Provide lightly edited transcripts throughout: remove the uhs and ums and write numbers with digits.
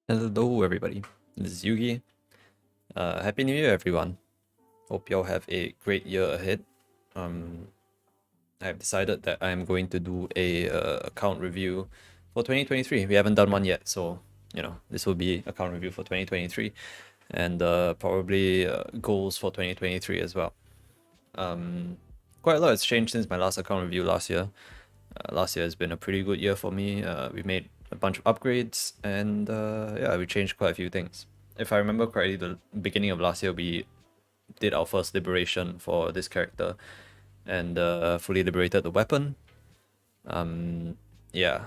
Hello, everybody. This is Yugi. Happy New Year, everyone. Hope you all have a great year ahead. I've decided that I'm going to do a account review for 2023. We haven't done one yet, so this will be account review for 2023, and probably goals for 2023 as well. Quite a lot has changed since my last account review last year. Last year has been a pretty good year for me. We made a bunch of upgrades, and yeah, we changed quite a few things. If I remember correctly, the beginning of last year, we did our first liberation for this character and fully liberated the weapon. Yeah,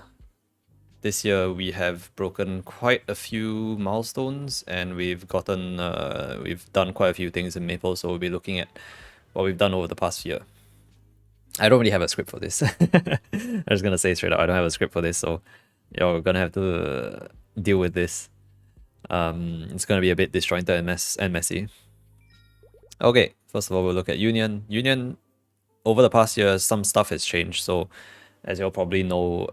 this year we have broken quite a few milestones, and we've done quite a few things in Maple, so we'll be looking at what we've done over the past year. I don't really have a script for this. I'm just gonna say straight up, I don't have a script for this, so you're gonna have to deal with this. It's gonna be a bit disjointed and messy. Okay, first of all, we'll look at Union. Union, over the past year, some stuff has changed. So, as you'll probably know,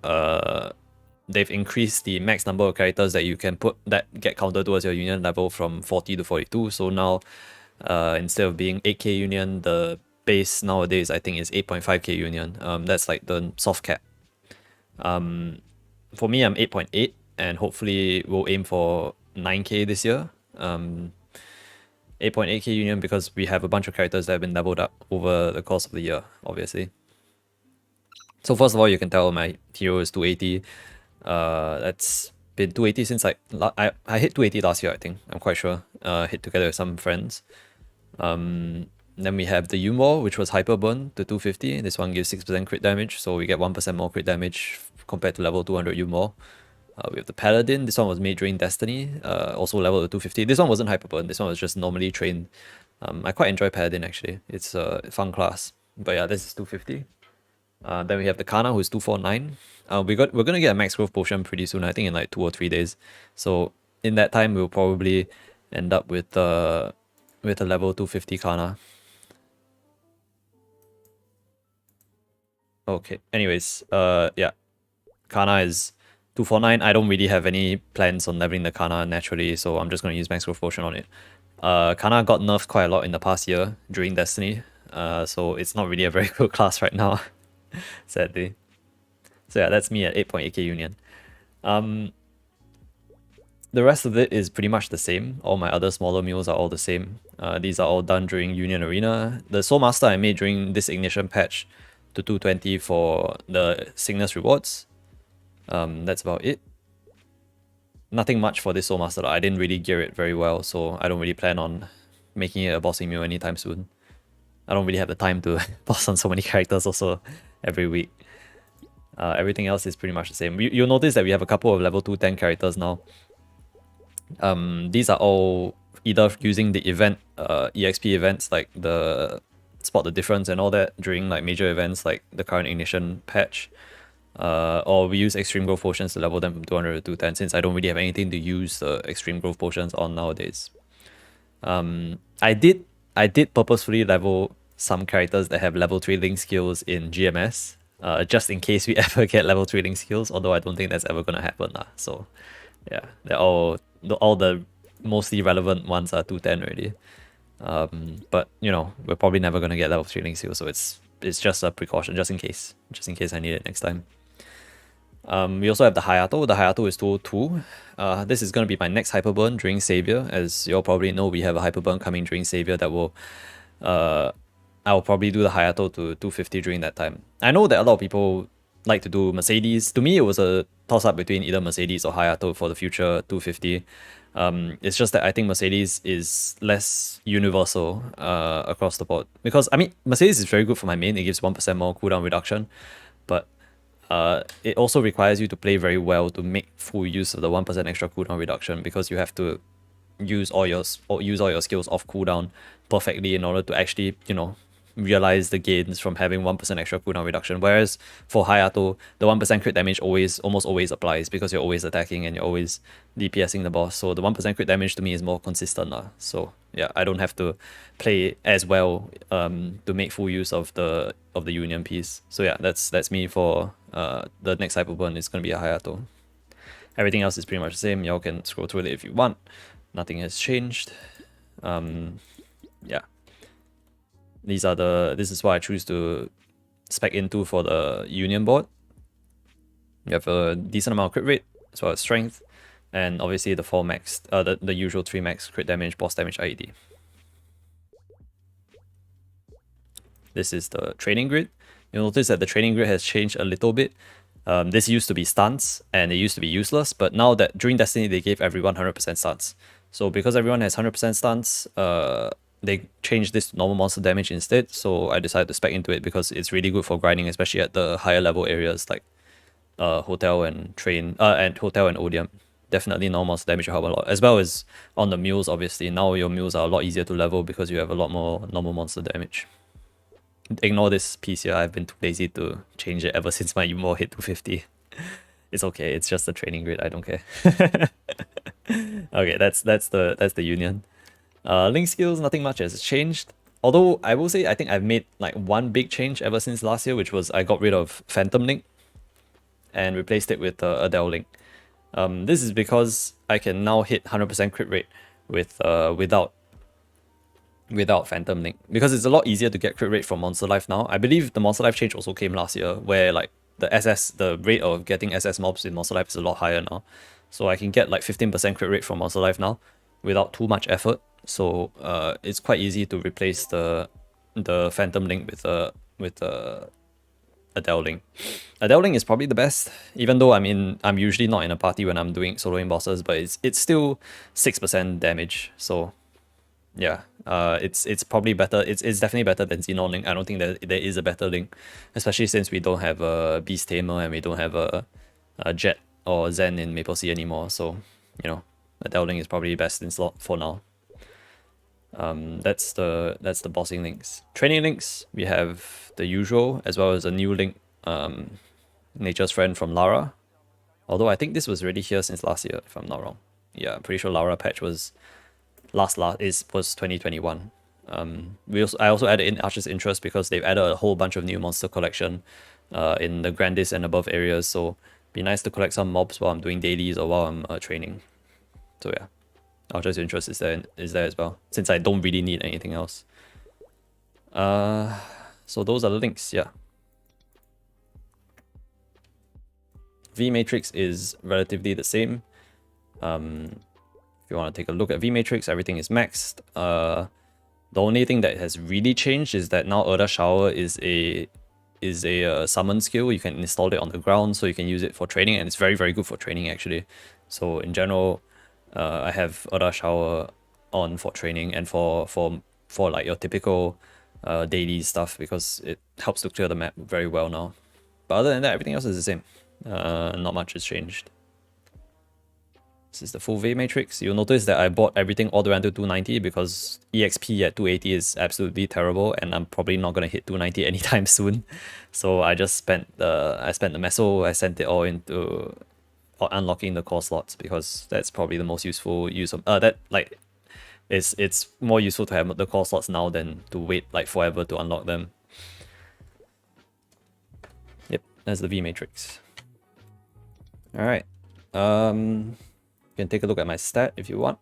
they've increased the max number of characters that you can put that get counted towards your Union level from 40 to 42. So now, instead of being 8k Union, the base nowadays I think is 8.5k Union. That's like the soft cap. For me, I'm 8.8, and hopefully we'll aim for 9k this year. 8.8k Union because we have a bunch of characters that have been leveled up over the course of the year, obviously. So first of all, you can tell my hero is 280. That's been 280 since I hit 280 last year, I think. I'm quite sure. Hit together with some friends. Then we have the Yumor, which was hyper burn to 250. This one gives 6% crit damage, so we get 1% more crit damage compared to level 200 Yumor. We have the Paladin. This one was made during Destiny, also level to 250. This one wasn't hyper burn. This one was just normally trained. I quite enjoy Paladin actually. It's a fun class. But yeah, this is 250. Then we have the Kana, who's 249. We're gonna get a max growth potion pretty soon. I think in like 2 or 3 days. So in that time, we'll probably end up with a level 250 Kana. Okay. Anyways, yeah, Kana is 249. I don't really have any plans on leveling the Kana naturally, so I'm just gonna use max growth potion on it. Kana got nerfed quite a lot in the past year during Destiny, so it's not really a very good class right now, sadly. So yeah, that's me at 8.8k Union. The rest of it is pretty much the same. All my other smaller mules are all the same. These are all done during Union Arena. The Soul Master I made during this Ignition patch to 220 for the Cygnus rewards. That's about it. Nothing much for this Soul Master. I didn't really gear it very well, so I don't really plan on making it a bossing mule anytime soon. I don't really have the time to boss on so many characters also every week. Everything else is pretty much the same. You'll notice that we have a couple of level 210 characters now. These are all either using the event, EXP events like the spot the difference and all that during like major events like the current Ignition patch. Or we use extreme growth potions to level them from 200 to 210 since I don't really have anything to use the extreme growth potions on nowadays. I did purposefully level some characters that have level 3 link skills in GMS, just in case we ever get level 3 link skills, although I don't think that's ever gonna happen. So yeah, they're all the mostly relevant ones are 210 already. But we're probably never gonna get level 3 link skills, so it's just a precaution, just in case I need it next time. We also have the Hayato. The Hayato is 202. This is going to be my next Hyperburn during Savior. As you all probably know, we have a Hyperburn coming during Savior that will... I'll probably do the Hayato to 250 during that time. I know that a lot of people like to do Mercedes. To me, it was a toss-up between either Mercedes or Hayato for the future 250. It's just that I think Mercedes is less universal across the board. Because, I mean, Mercedes is very good for my main. It gives 1% more cooldown reduction. But it also requires you to play very well to make full use of the 1% extra cooldown reduction, because you have to use all your skills off cooldown perfectly in order to actually, realize the gains from having 1% extra cooldown reduction. Whereas for Hayato, the 1% crit damage almost always applies because you're always attacking and you're always DPSing the boss. So the 1% crit damage to me is more consistent. So yeah, I don't have to play as well to make full use of the Union piece. So yeah, that's me for the next Hyperburn. It's gonna be a Hayato. Everything else is pretty much the same. Y'all can scroll through it if you want. Nothing has changed. Yeah. This is what I choose to spec into for the Union board. You have a decent amount of crit rate, as well as strength, and obviously the 4 max, the usual 3 max crit damage, boss damage IED. This is the training grid. You'll notice that the training grid has changed a little bit. This used to be stunts, and it used to be useless, but now that during Destiny they gave everyone 100% stunts. So because everyone has 100% stunts, they changed this to normal monster damage instead, so I decided to spec into it because it's really good for grinding, especially at the higher level areas like hotel and train, and hotel and Odium. Definitely normal monster damage will help a lot, as well as on the mules. Obviously now your mules are a lot easier to level because you have a lot more normal monster damage. Ignore this piece here, I've been too lazy to change it ever since my Umor hit 250. It's okay, it's just a training grid, I don't care. Okay, that's the Union. Link skills, nothing much has changed. Although I will say I think I've made like one big change ever since last year, which was I got rid of Phantom Link and replaced it with Adele Link. This is because I can now hit 100% crit rate with without Phantom Link, because it's a lot easier to get crit rate from Monster Life now. I believe the Monster Life change also came last year, where like the rate of getting SS mobs in Monster Life is a lot higher now. So I can get like 15% crit rate from Monster Life now without too much effort. So it's quite easy to replace the Phantom Link with Adele Link. Adele Link is probably the best, even though I'm usually not in a party when I'm doing soloing bosses, but it's still 6% damage. So yeah, it's probably better. It's definitely better than Xenon Link. I don't think that there is a better Link, especially since we don't have a Beast Tamer and we don't have a Jet or Zen in Maple Sea anymore. So Adele Link is probably best in slot for now. That's the bossing links. Training links, we have the usual as well as a new link, Nature's Friend from Lara. Although I think this was already here since last year, if I'm not wrong. Yeah, I'm pretty sure Lara patch was was 2021. I also added in Archer's Interest because they've added a whole bunch of new monster collection in the Grandis and above areas. So be nice to collect some mobs while I'm doing dailies or while I'm training. So yeah. Archer's Interest is there as well, since I don't really need anything else. So those are the links, yeah. V Matrix is relatively the same. If you want to take a look at V Matrix, everything is maxed. The only thing that has really changed is that now Erda Shower is a summon skill. You can install it on the ground, so you can use it for training, and it's very, very good for training actually. So in general, I have Erda Shower on for training and for like your typical daily stuff, because it helps to clear the map very well now. But other than that, everything else is the same. Not much has changed. This is the full V Matrix. You'll notice that I bought everything all the way until 290 because EXP at 280 is absolutely terrible, and I'm probably not gonna hit 290 anytime soon. So I just spent the meso. I sent it all into unlocking the core slots, because that's probably the most useful use of it's more useful to have the core slots now than to wait like forever to unlock them. Yep, that's the V Matrix. Alright. You can take a look at my stat if you want.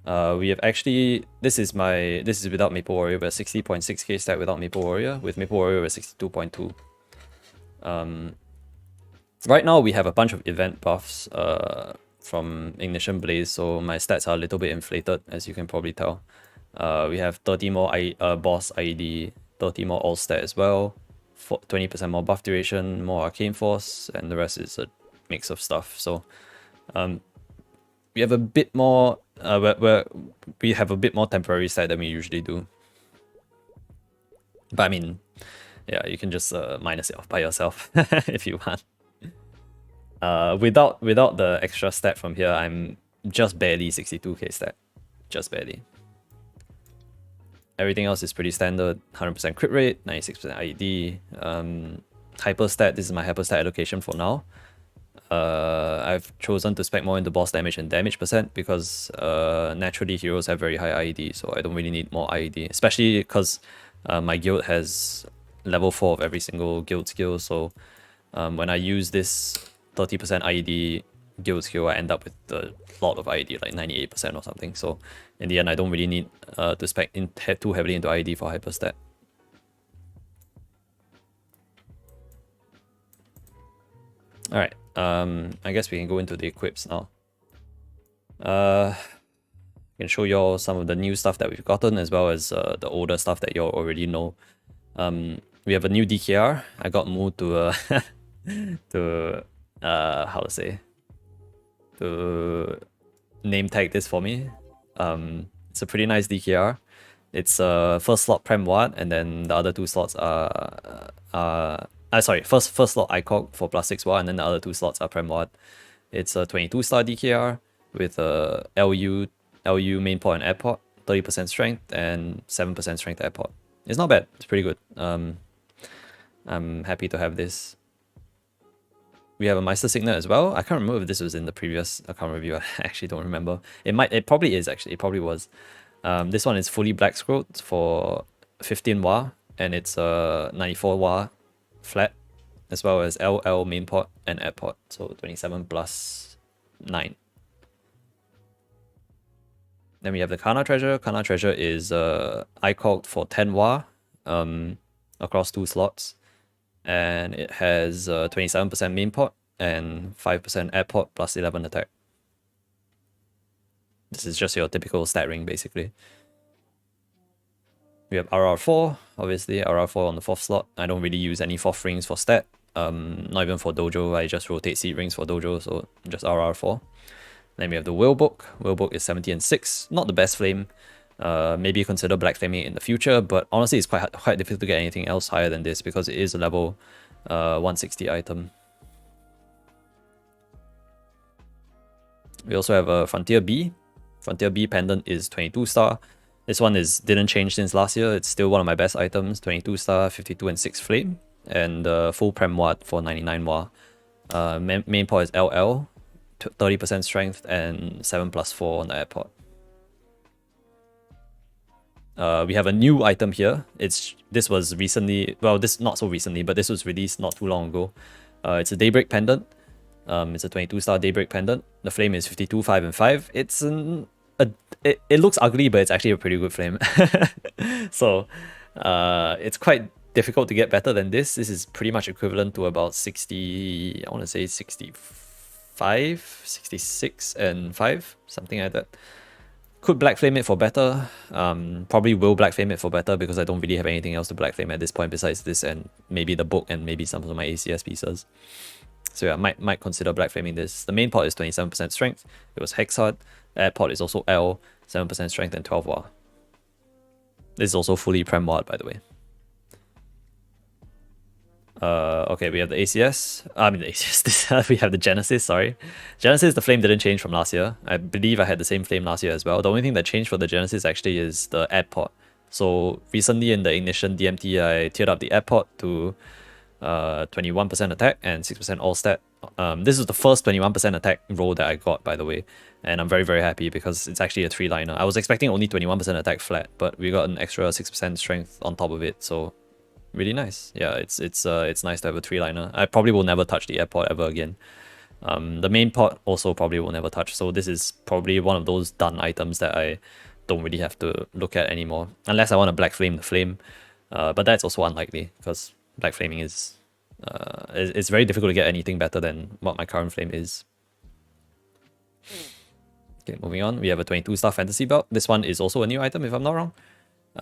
We have actually, this is without Maple Warrior, but 60.6k stat without Maple Warrior. With Maple Warrior, we're 62.2. Right now we have a bunch of event buffs from Ignition Blaze, so my stats are a little bit inflated, as you can probably tell. We have 30 more boss IED, 30 more all stat as well, 20% more buff duration, more arcane force, and the rest is a mix of stuff. So we have a bit more we have a bit more temporary stat than we usually do. But I mean, yeah, you can just minus it off by yourself if you want. Without the extra stat from here, I'm just barely 62k stat. Just barely. Everything else is pretty standard. 100% crit rate, 96% IED. Hyper stat, this is my hyper stat allocation for now. I've chosen to spec more into boss damage and damage percent because naturally heroes have very high IED, so I don't really need more IED, especially because my guild has level 4 of every single guild skill. So when I use this 30% IED guild skill, I end up with a lot of IED, like 98% or something. So in the end, I don't really need to spec too heavily into IED for hyperstat. Alright, I guess we can go into the equips now. I can show you all some of the new stuff that we've gotten, as well as the older stuff that you all already know. We have a new DKR. I got Mu to how to say, to name tag this for me. It's a pretty nice DKR. It's first slot Prem Watt, and then the other two slots are sorry, first slot ICOG for +6 Watt, and then the other two slots are Prem Watt. It's a 22-star DKR with a LU main port and air port, 30% strength and 7% strength air port. It's not bad. It's pretty good. I'm happy to have this. We have a Meister Signet as well. I can't remember if this was in the previous account review. I actually don't remember. It probably is actually. It probably was. This one is fully black scrolled for 15 Wah, and it's a 94 Wah flat, as well as LL main port and air port. So 27 plus 9. Then we have the Kana Treasure. Kana Treasure is ICOG for 10 Wah across 2 slots. And it has 27% main port and 5% air port plus 11 attack. This is just your typical stat ring, basically. We have RR4, obviously, RR4 on the 4th slot. I don't really use any 4th rings for stat. Not even for dojo, I just rotate seed rings for dojo, so just RR4. Then we have the Will Book. Will Book is 70 and 6. Not the best flame. Maybe consider black flaming it in the future, but honestly it's quite difficult to get anything else higher than this because it is a level 160 item. We also have a Frontier B. Frontier B pendant is 22 star. This one didn't change since last year. It's still one of my best items. 22 star, 52 and 6 flame, and full Prem Watt for 99 Wah. Main port is LL, 30% strength and 7 plus 4 on the air port. We have a new item here. This was recently, well, this not so recently, but this was released not too long ago. It's a Daybreak pendant. It's a 22-star Daybreak pendant. The flame is 52, 5, and 5. It looks ugly, but it's actually a pretty good flame. So it's quite difficult to get better than this. This is pretty much equivalent to about 60, I want to say 65, 66, and 5, something like that. Could black flame it for better. Probably will black flame it for better because I don't really have anything else to black flame at this point besides this and maybe the book and maybe some of my ACS pieces. So yeah, might consider black flaming this. The main pot is 27% strength. It was hex hard. Air pot is also L, 7% strength and 12 Wah. This is also fully Prem Watt, by the way. Okay, we have the ACS. I mean the ACS. We have the Genesis, sorry. Genesis, the flame didn't change from last year. I believe I had the same flame last year as well. The only thing that changed for the Genesis actually is the air port. So recently in the Ignition DMT, I tiered up the air port to 21% attack and 6% all stat. This is the first 21% attack roll that I got, by the way. And I'm very, very happy because it's actually a 3-liner. I was expecting only 21% attack flat, but we got an extra 6% strength on top of it. So really nice. Yeah, it's nice to have a 3-liner. I probably will never touch the airport ever again. The main pot also probably will never touch. So this is probably one of those done items that I don't really have to look at anymore. Unless I want to black flame the flame. But that's also unlikely because black flaming is it's very difficult to get anything better than what my current flame is. Okay, moving on. We have a 22-star fantasy belt. This one is also a new item if I'm not wrong.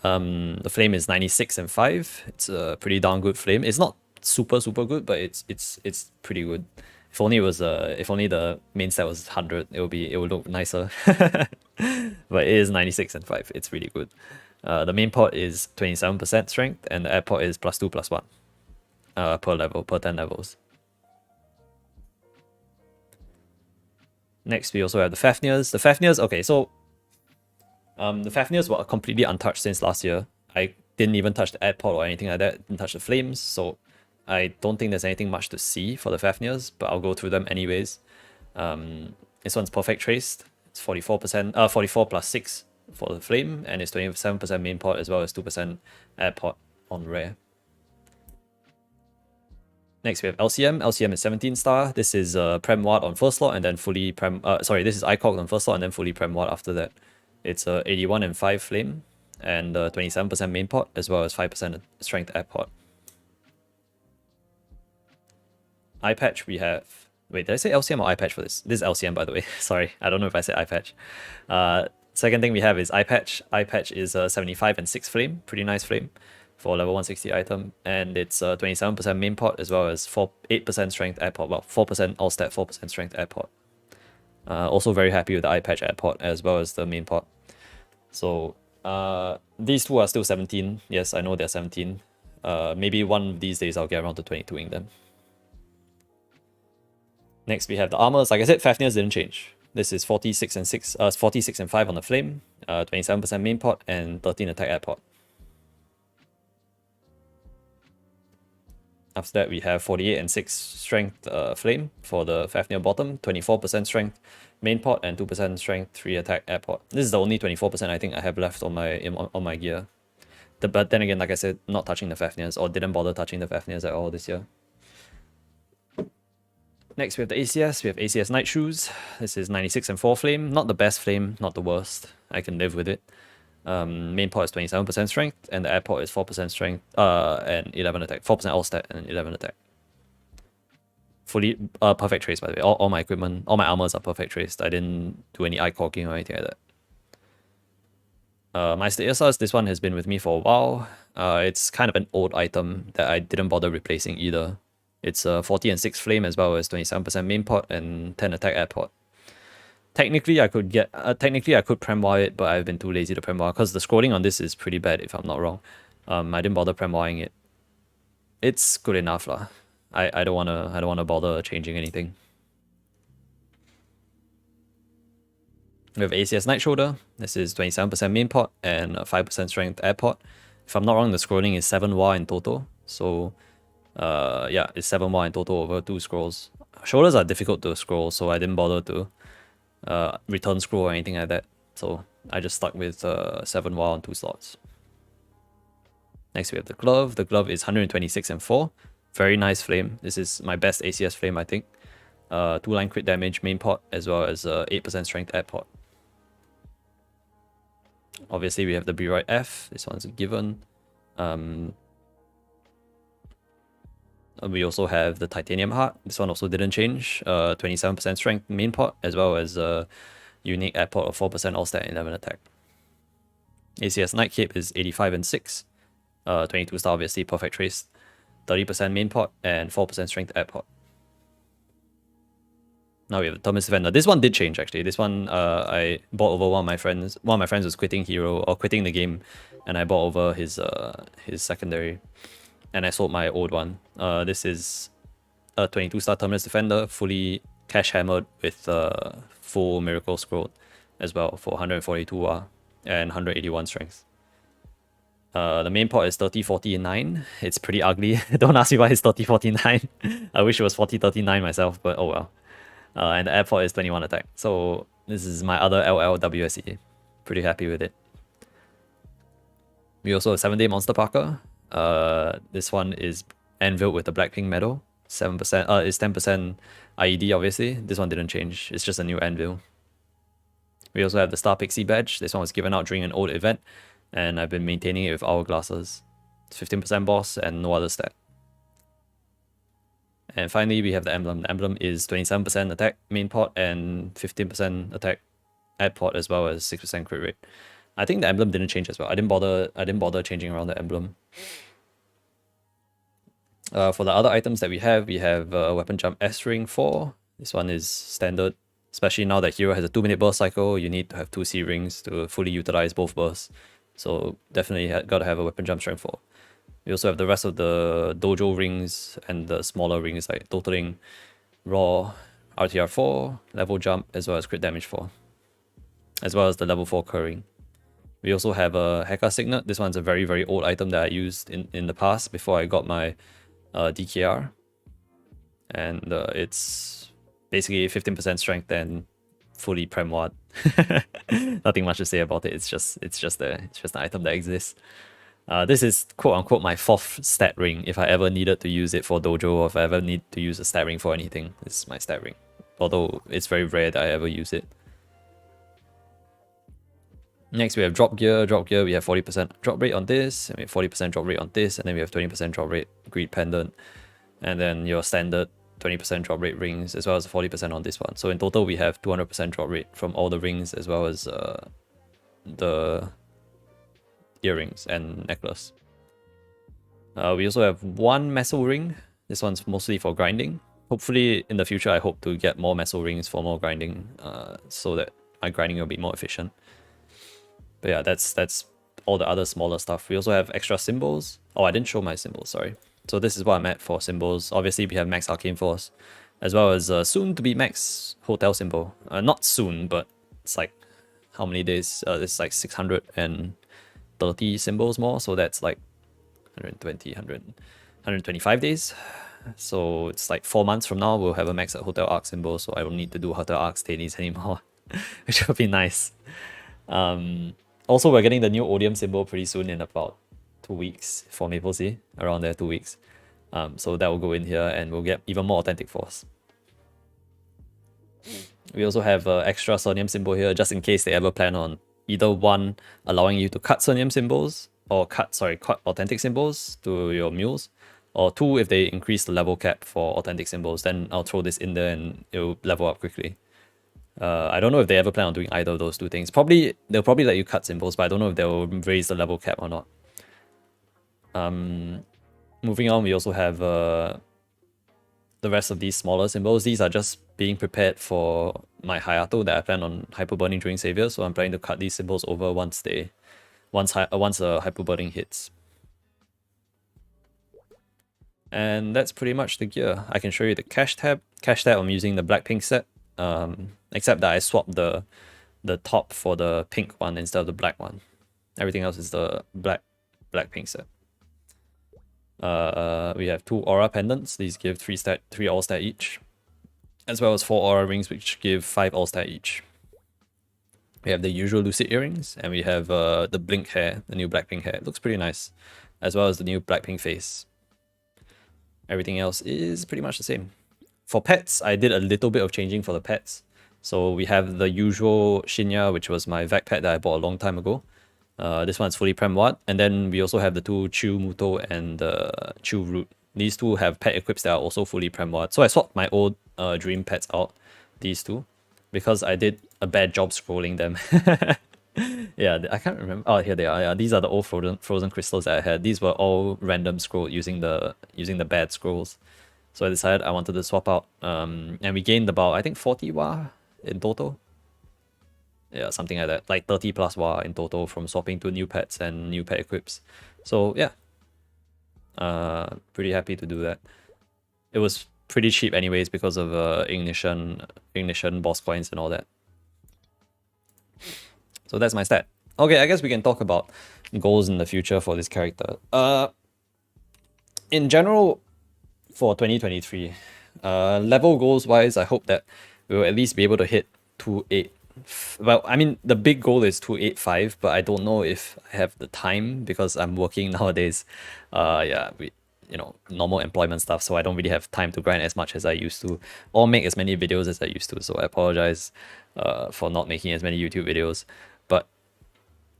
The flame is 96 and 5. It's a pretty darn good flame. It's not super good, but it's pretty good. If only it was if only the main stat was 100, it would look nicer. But it is 96 and 5. It's really good. The main port is 27% strength and the air port is +2 +1 per level, per 10 levels. Next, we also have the Fafnirs. The Fafnirs, okay, so the Fafnirs were completely untouched since last year. I didn't even touch the air port or anything like that. Didn't touch the flames, so I don't think there's anything much to see for the Fafnirs, but I'll go through them anyways. This one's perfect traced. It's 44%, 44 plus 6 for the flame, and it's 27% main port as well as 2% air port on rare. Next we have LCM. LCM is 17 star. This is Prem Watt on first slot and then fully Prem. Sorry, this is ICOG on first slot and then fully Prem Watt after that. It's 81 and 5 flame and 27% main pot as well as 5% strength air pot. Eye patch we have. Wait, did I say LCM or eye patch for this? This is LCM, by the way. Sorry, I don't know if I said eye patch. Second thing we have is eye patch. Eye patch is 75 and 6 flame. Pretty nice flame for level 160 item. And it's 27% main pot as well as 8% strength air pot. Well, 4% all stat, 4% strength air pot. Also very happy with the eye patch air pot as well as the main pot. So these two are still 17. Yes, I know they're 17. Maybe one of these days I'll get around to 22ing them. Next we have the armors. Like I said, Fafnir's didn't change. This is 46 and 6, 46 and 5 on the flame, 27% main pot, and 13 attack air pot. After that, we have 48 and 6 strength flame for the Fafnir bottom, 24% strength main pot, and 2% strength 3 attack air pot. This is the only 24% I think I have left on my gear. But then again, like I said, not touching the Fafnirs, or didn't bother touching the Fafnirs at all this year. Next, we have the ACS. We have ACS Night Shoes. This is 96 and 4 flame. Not the best flame, not the worst. I can live with it. Main pot is 27% strength, and the air pot is 4% strength and 11 attack. 4% all stat and 11 attack. Fully perfect trace, by the way. All my equipment, all my armors are perfect traced. I didn't do any eye caulking or anything like that. Meister Irsas, this one has been with me for a while. It's kind of an old item that I didn't bother replacing either. It's 40 and 6 flame as well as 27% main pot and 10 attack air pot. Technically, I could get prem wire it, but I've been too lazy to prem wire because the scrolling on this is pretty bad if I'm not wrong. I didn't bother prem wiring it. It's good enough lah. I don't wanna bother changing anything. We have ACS Night Shoulder. This is 27% main pot and 5% strength air pot. If I'm not wrong, the scrolling is 7 war in total. So yeah, it's 7 war in total over 2 scrolls. Shoulders are difficult to scroll, so I didn't bother to return scroll or anything like that. So I just stuck with 7 war on 2 slots. Next we have the glove. The glove is 126 and 4. Very nice flame. This is my best ACS flame, I think. 2-line crit damage main pot as well as 8% strength air pot. Obviously we have the Beroid F. This one's a given. We also have the Titanium Heart. This one also didn't change. 27% strength main pot as well as a unique air pot of 4% all stat and 11 attack. ACS Night Cape is 85 and 6. 22 star obviously, perfect trace. 30% main pot and 4% strength air pot. Now we have the Thomas Defender. This one did change actually. This one I bought over one of my friends. One of my friends was quitting Hero or quitting the game, and I bought over his secondary, and I sold my old one. This is a 22 star Terminus Defender, fully cash hammered with full Miracle Scroll as well for 142 war and 181 strength. The main pot is 30-40-9. It's pretty ugly. Don't ask me why it's 30-40-9. I wish it was 40-39 myself, but oh well. And the air pot is 21 attack. So this is my other LLWSE. Pretty happy with it. We also have 7-day Monster Parker. This one is anviled with the Blackpink medal. 7%. It's 10% IED obviously. This one didn't change. It's just a new anvil. We also have the Star Pixie badge. This one was given out during an old event, and I've been maintaining it with hourglasses. It's 15% boss and no other stat. And finally, we have the emblem. The emblem is 27% attack main pot and 15% attack add pot as well as 6% crit rate. I think the emblem didn't change as well. I didn't bother changing around the emblem. For the other items that we have Weapon Jump S-Ring 4. This one is standard. Especially now that Hero has a 2-minute burst cycle, you need to have 2 C rings to fully utilize both bursts. So definitely gotta have a Weapon Jump Strength 4. We also have the rest of the dojo rings and the smaller rings like totaling raw, RTR 4, level jump, as well as crit damage 4. As well as the level 4 curring. We also have a Heka Signet. This one's a very, very old item that I used in the past before I got my DKR. And it's basically 15% strength and fully Prem Ward. Nothing much to say about it. It's just an item that exists. This is quote unquote my fourth stat ring. If I ever needed to use it for dojo, or if I ever need to use a stat ring for anything, this is my stat ring. Although it's very rare that I ever use it. Next, we have drop gear. Drop gear, we have 40% drop rate on this, and we have 40% drop rate on this, and then we have 20% drop rate greed pendant, and then your standard 20% drop rate rings, as well as 40% on this one. So in total, we have 200% drop rate from all the rings, as well as the earrings and necklace. We also have one meso ring. This one's mostly for grinding. Hopefully, in the future, I hope to get more meso rings for more grinding, so that my grinding will be more efficient. But yeah, that's all the other smaller stuff. We also have extra symbols. Oh, I didn't show my symbols, sorry. So this is what I'm at for symbols. Obviously, we have max arcane force, as well as soon to be max hotel symbol. Not soon, but it's like how many days? It's like 630 symbols more. So that's like 120, 125 days. So it's like 4 months from now, we'll have a max hotel arc symbol. So I don't need to do hotel arc dailies anymore, which would be nice. Also, we're getting the new Odium symbol pretty soon, in about 2 weeks for Maple Sea, around there, 2 weeks. So that will go in here and we'll get even more authentic force. We also have extra Sonium symbol here, just in case they ever plan on either one, allowing you to cut Sonium symbols, or cut authentic symbols to your mules, or two, if they increase the level cap for authentic symbols, then I'll throw this in there and it'll level up quickly. I don't know if they ever plan on doing either of those two things. They'll probably let you cut symbols, but I don't know if they'll raise the level cap or not. Moving on, we also have the rest of these smaller symbols. These are just being prepared for my Hayato that I plan on hyperburning during Savior, so I'm planning to cut these symbols over once hyperburning hits. And that's pretty much the gear. I can show you the cash tab. Cash tab, I'm using the Blackpink set. Except that I swapped the top for the pink one instead of the black one. Everything else is the Blackpink set. We have 2 aura pendants. These give 3 all stat each, as well as 4 aura rings, which give 5 all stat each. We have the usual lucid earrings, and we have the blink hair, the new Blackpink hair. It looks pretty nice, as well as the new Blackpink face. Everything else is pretty much the same. For pets, I did a little bit of changing for the pets. So we have the usual Shinya, which was my vac pet that I bought a long time ago. This one's fully Prem Watt. And then we also have the 2 Chew Muto and Chew Root. These two have pet equips that are also fully Prem Watt. So I swapped my old dream pets out, these two, because I did a bad job scrolling them. Yeah, I can't remember. Oh, here they are. Yeah, these are the old frozen crystals that I had. These were all random scrolled using the bad scrolls. So I decided I wanted to swap out. And we gained about, I think, 40 Wa in total. Yeah, something like that. Like 30 plus Wa in total from swapping to new pets and new pet equips. So yeah. Pretty happy to do that. It was pretty cheap anyways because of ignition boss coins and all that. So that's my stat. Okay, I guess we can talk about goals in the future for this character. In general, for 2023, level goals wise, I hope that we will at least be able to hit 2.8. Well, I mean, the big goal is 2.85, but I don't know if I have the time because I'm working nowadays. Yeah, normal employment stuff, so I don't really have time to grind as much as I used to, or make as many videos as I used to. So I apologize for not making as many YouTube videos. But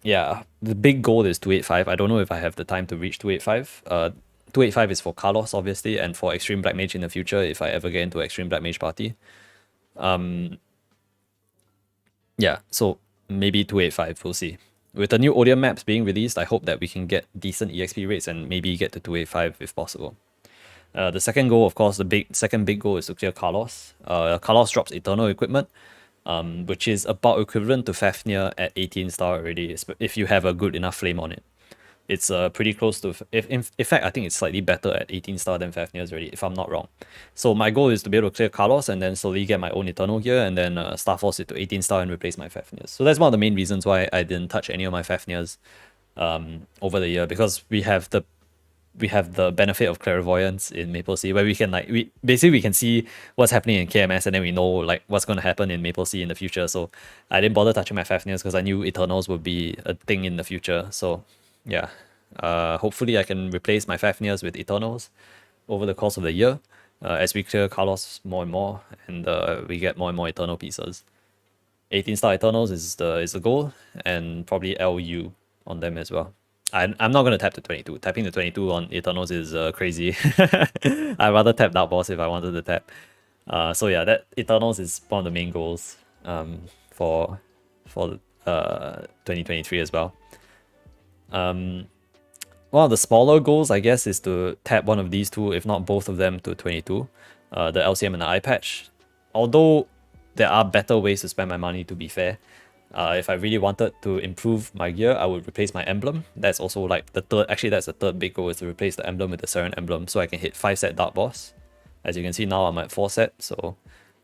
yeah, the big goal is 2.85. I don't know if I have the time to reach 2.85. 2.85 is for Carlos, obviously, and for Extreme Black Mage in the future, if I ever get into Extreme Black Mage party. Yeah, so maybe 2.85, we'll see. With the new Odium maps being released, I hope that we can get decent EXP rates and maybe get to 2.85 if possible. The second goal, of course, the second big goal is to clear Carlos. Carlos drops Eternal Equipment, which is about equivalent to Fafnir at 18 star already, if you have a good enough flame on it. It's pretty close to, in fact, I think it's slightly better at 18 star than Fafnir's already, if I'm not wrong. So my goal is to be able to clear Carlos and then slowly get my own Eternal gear and then Star Force it to 18 star and replace my Fafnir's. So that's one of the main reasons why I didn't touch any of my Fafnir's over the year, because we have the benefit of clairvoyance in Maple Sea, where we can we can see what's happening in KMS and then we know like what's going to happen in Maple Sea in the future. So I didn't bother touching my Fafnir's because I knew Eternals would be a thing in the future. So yeah, Hopefully I can replace my Fafnirs with Eternals over the course of the year, as we clear Carlos more and more, and we get more and more Eternal pieces. 18-star Eternals is the goal, and probably LU on them as well. I'm not going to tap the 22. Tapping the 22 on Eternals is crazy. I'd rather tap Dark Boss if I wanted to tap. So yeah, that Eternals is one of the main goals for 2023 as well. One of the smaller goals, I guess, is to tap one of these two, if not both of them, to 22. The LCM and the eye patch. Although there are better ways to spend my money, to be fair. If I really wanted to improve my gear, I would replace my emblem. That's also like the third, actually that's the third big goal, is to replace the emblem with the Seren emblem so I can hit 5-set Dark Boss. As you can see now, I'm at 4-set, so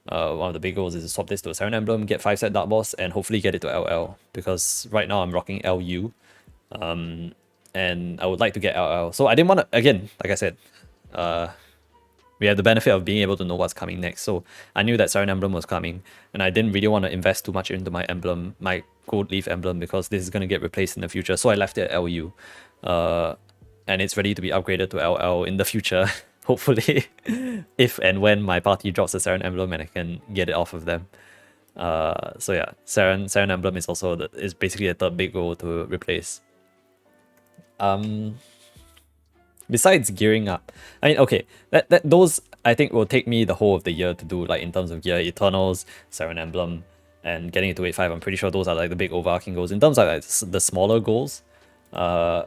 one of the big goals is to swap this to a Seren emblem, get 5-set Dark Boss, and hopefully get it to LL, because right now I'm rocking LU. And I would like to get LL. So I didn't want to, again, like I said, we have the benefit of being able to know what's coming next. So I knew that Seren emblem was coming, and I didn't really want to invest too much into my emblem, my gold leaf emblem, because this is going to get replaced in the future. So I left it at LU. And it's ready to be upgraded to LL in the future, hopefully, if and when my party drops the Seren emblem and I can get it off of them. So yeah, Seren emblem is also is basically a third big goal to replace. Besides gearing up, I mean, okay, those I think will take me the whole of the year to do, like in terms of gear, Eternals, Seren emblem, and getting it to 8.5. I'm pretty sure those are like the big overarching goals. In terms of like the smaller goals, I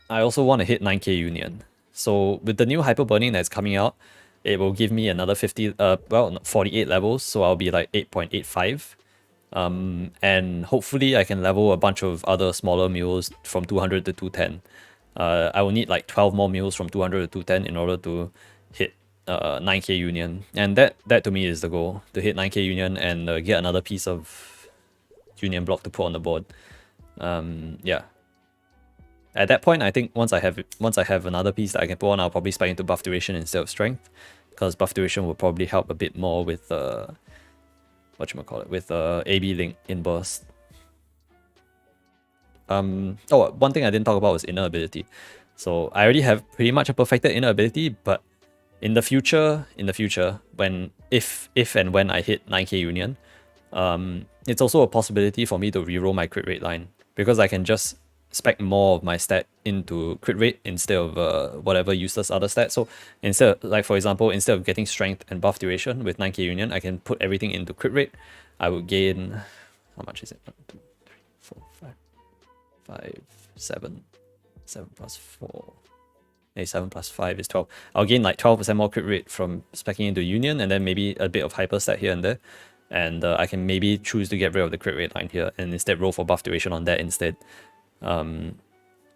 also want to hit 9k Union. So with the new hyper burning that's coming out, it will give me another 48 levels, so I'll be like 8.85. And hopefully I can level a bunch of other smaller mules from 200 to 210. I will need like 12 more mules from 200 to 210 in order to hit 9k Union. And that to me is the goal, to hit 9k Union and get another piece of Union block to put on the board. Yeah. At that point, I think once I have another piece that I can put on, I'll probably spike into buff duration instead of strength, because buff duration will probably help a bit more with with AB link in burst. Oh, one thing I didn't talk about was inner ability. So I already have pretty much a perfected inner ability, but in the future, when if and when I hit 9k Union, it's also a possibility for me to reroll my crit rate line, because I can just spec more of my stat into crit rate instead of whatever useless other stat. So instead, like for example, instead of getting strength and buff duration with 9k Union, I can put everything into crit rate. I would gain, how much is it? 1, 2, 3, 4, 5, 7 plus 4. 7 plus 5 is 12. I'll gain like 12% more crit rate from speccing into Union, and then maybe a bit of hyper stat here and there. And I can maybe choose to get rid of the crit rate line here and instead roll for buff duration on that instead.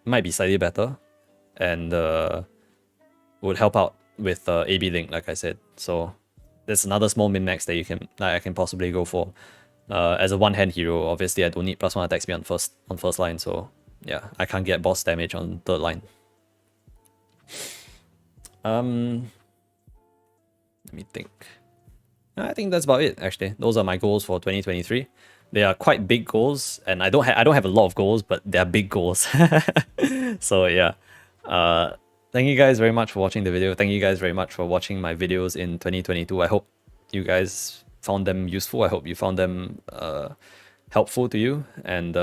Might be slightly better, and would help out with AB link, like I said. So there's another small min max that I can possibly go for. As a one-hand hero, obviously I don't need +1 attack speed on first line, so yeah, I can't get boss damage on third line. Let me think. I think that's about it, actually. Those are my goals for 2023. They are quite big goals, and I don't have a lot of goals, but they're big goals. So yeah. Thank you guys very much for watching the video. Thank you guys very much for watching my videos in 2022. I hope you guys found them useful. I hope you found them helpful to you, and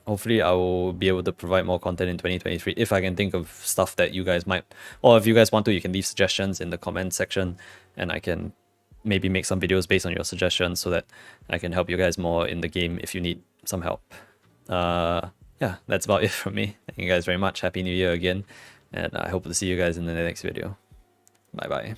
hopefully I will be able to provide more content in 2023 if I can think of stuff that you guys might, or if you guys want to, you can leave suggestions in the comment section, and I can maybe make some videos based on your suggestions so that I can help you guys more in the game if you need some help. Yeah, that's about it from me. Thank you guys very much. Happy New Year again, and I hope to see you guys in the next video. Bye bye.